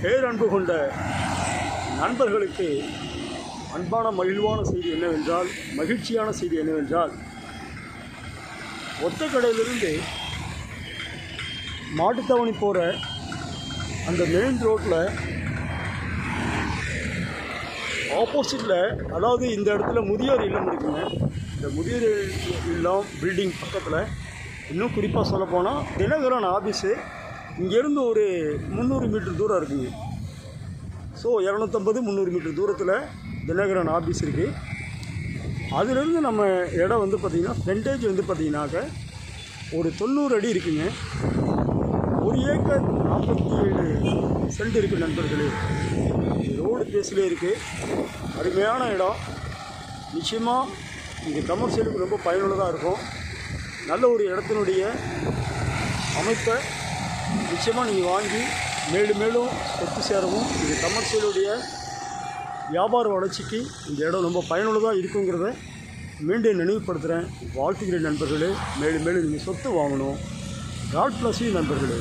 பேரன்பு கொண்ட நண்பர்களுக்கு அன்பான மகிழ்வான செய்தி என்னவென்றால், மகிழ்ச்சியான செய்தி என்னவென்றால், ஒத்தக்கடையிலிருந்து மாட்டுத்தாவணி போகிற அந்த மெயின் ரோட்டில் ஆப்போசிட்டில், அதாவது இந்த இடத்துல முதியோர் இல்லம் இருக்குங்க. இந்த முதியோர் இல்லம் பில்டிங் பக்கத்தில், இன்னும் குறிப்பாக சொல்லப்போனால் தினகரன் ஆஃபீஸு இங்கேருந்து ஒரு 300 மீட்டர் தூரம் இருக்குங்க. ஸோ 250-300 மீட்டர் தூரத்தில் தினகரன் ஆஃபீஸ் இருக்குது. அதிலிருந்து நம்ம இடம் வந்து பார்த்திங்கன்னா ஃப்ரண்டேஜ் வந்து பார்த்திங்கனாக்க ஒரு 90 அடி இருக்குங்க. 1 ஏக்கர் 47 சென்ட் இருக்குது நண்பர்களே. ரோடு பேஸிலே இருக்குது. அருமையான இடம். நிச்சயமாக இங்கே கமர்ஷியலுக்கு ரொம்ப பயனுள்ளதாக இருக்கும். நல்ல ஒரு இடத்தினுடைய அமைப்பை நிச்சயமாக நீங்கள் வாங்கி மேலும் மேலும் சொத்து சேரவும், இது கமர்ஷியலுடைய வியாபார வளர்ச்சிக்கு இந்த இடம் ரொம்ப பயனுள்ளதாக இருக்குங்கிறத மீண்டும் நினைவுபடுத்துகிறேன். வாழ்த்துகிறேன் நண்பர்களே. மேலும் மேலும் நீங்கள் சொத்து வாங்கணும். காட் பிளஸ் யூ நண்பர்களே.